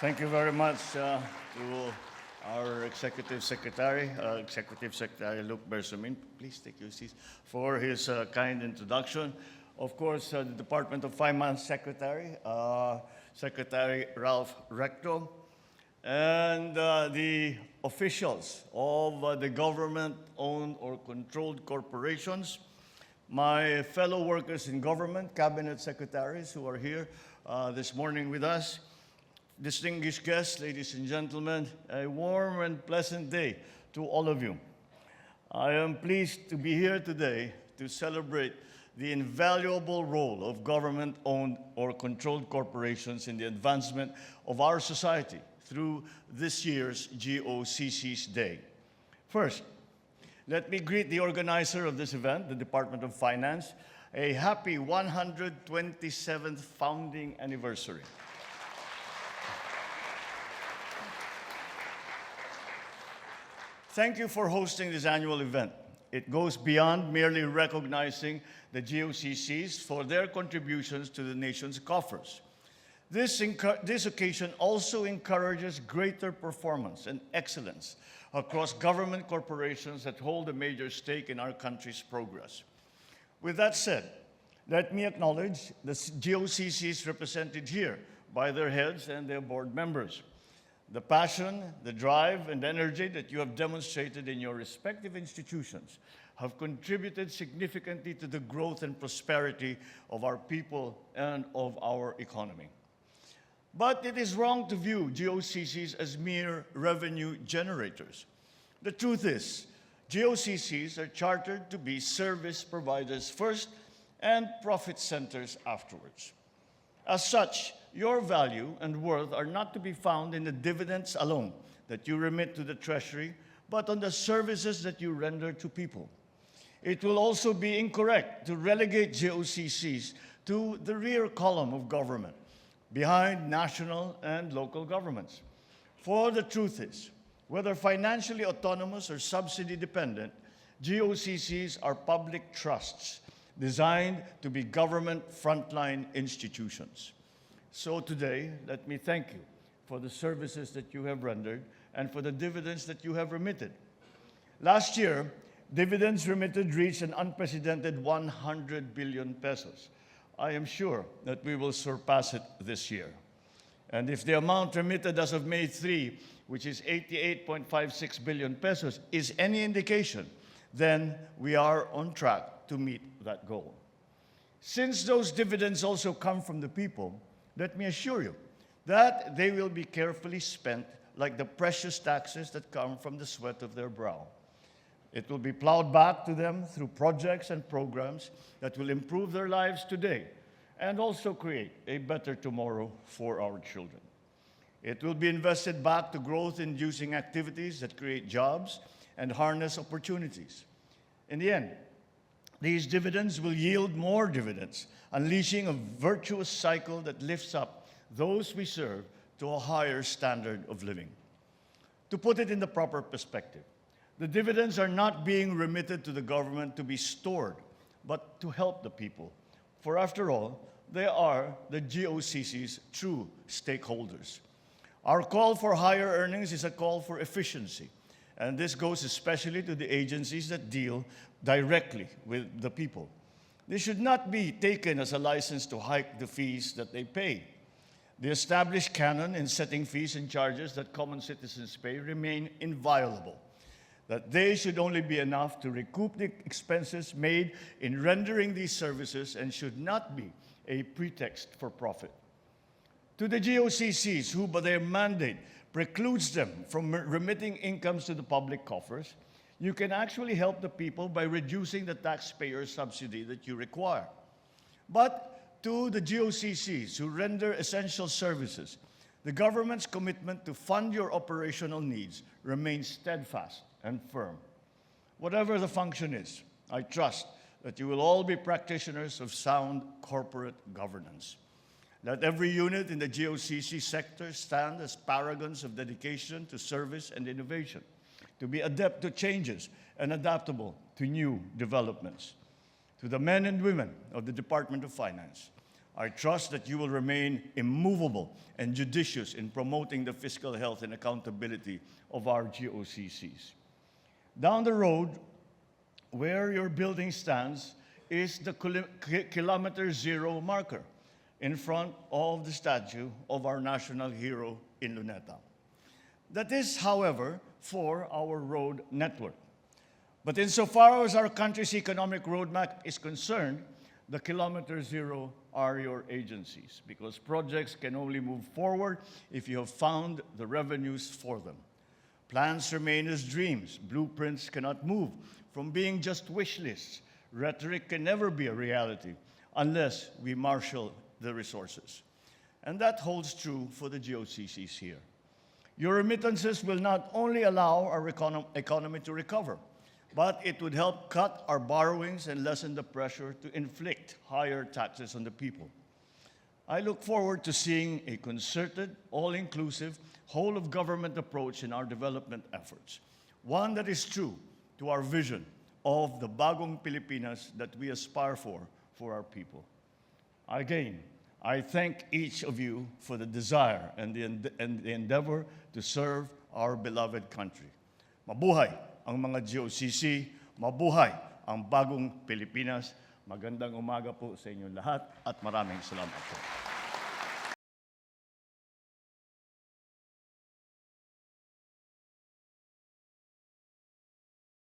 Thank you very much to our Executive Secretary Luke Bersamin. Please take your seats for his kind introduction. Of course, the Department of Finance Secretary, Secretary Ralph Recto, and the officials of the government-owned or controlled corporations, my fellow workers in government, cabinet secretaries who are here this morning with us, distinguished guests, ladies and gentlemen, a warm and pleasant day to all of you. I am pleased to be here today to celebrate the invaluable role of government-owned or controlled corporations in the advancement of our society through this year's GOCC's Day. First, let me greet the organizer of this event, the Department of Finance, a happy 127th founding anniversary. Thank you for hosting this annual event. It goes beyond merely recognizing the GOCCs for their contributions to the nation's coffers. This occasion also encourages greater performance and excellence across government corporations that hold a major stake in our country's progress. With that said, let me acknowledge the GOCCs represented here by their heads and their board members. The passion, the drive, and energy that you have demonstrated in your respective institutions have contributed significantly to the growth and prosperity of our people and of our economy. But it is wrong to view GOCCs as mere revenue generators. The truth is, GOCCs are chartered to be service providers first and profit centers afterwards. As such, your value and worth are not to be found in the dividends alone that you remit to the Treasury, but on the services that you render to people. It will also be incorrect to relegate GOCCs to the rear column of government, behind national and local governments. For the truth is, whether financially autonomous or subsidy dependent, GOCCs are public trusts designed to be government frontline institutions. So today, let me thank you for the services that you have rendered and for the dividends that you have remitted. Last year, dividends remitted reached an unprecedented 100 billion pesos. I am sure that we will surpass it this year. And if the amount remitted as of May 3, which is 88.56 billion pesos, is any indication, then we are on track to meet that goal. Since those dividends also come from the people, let me assure you that they will be carefully spent like the precious taxes that come from the sweat of their brow. It will be plowed back to them through projects and programs that will improve their lives today and also create a better tomorrow for our children. It will be invested back to growth-inducing activities that create jobs and harness opportunities. In the end, these dividends will yield more dividends, unleashing a virtuous cycle that lifts up those we serve to a higher standard of living. To put it in the proper perspective, the dividends are not being remitted to the government to be stored, but to help the people. For after all, they are the GOCC's true stakeholders. Our call for higher earnings is a call for efficiency, and this goes especially to the agencies that deal directly with the people. This should not be taken as a license to hike the fees that they pay. The established canon in setting fees and charges that common citizens pay remain inviolable, that they should only be enough to recoup the expenses made in rendering these services and should not be a pretext for profit. To the GOCCs, who by their mandate precludes them from remitting incomes to the public coffers, you can actually help the people by reducing the taxpayer subsidy that you require. But to the GOCCs who render essential services, the government's commitment to fund your operational needs remains steadfast and firm. Whatever the function is, I trust that you will all be practitioners of sound corporate governance. Let every unit in the GOCC sector stand as paragons of dedication to service and innovation, to be adept to changes and adaptable to new developments. To the men and women of the Department of Finance, I trust that you will remain immovable and judicious in promoting the fiscal health and accountability of our GOCCs. Down the road, where your building stands, is the kilometer zero marker in front of the statue of our national hero in Luneta. That is, however, for our road network. But insofar as our country's economic roadmap is concerned, the kilometer zero are your agencies, because projects can only move forward if you have found the revenues for them. Plans remain as dreams. Blueprints cannot move from being just wish lists. Rhetoric can never be a reality unless we marshal the resources. And that holds true for the GOCCs here. Your remittances will not only allow our economy to recover, but it would help cut our borrowings and lessen the pressure to inflict higher taxes on the people. I look forward to seeing a concerted, all-inclusive, whole-of-government approach in our development efforts, one that is true to our vision of the bagong Pilipinas that we aspire for our people. Again, I thank each of you for the desire and the endeavor to serve our beloved country. Mabuhay ang mga GOCC, mabuhay ang bagong Pilipinas. Magandang umaga po sa inyong lahat at maraming salamat po.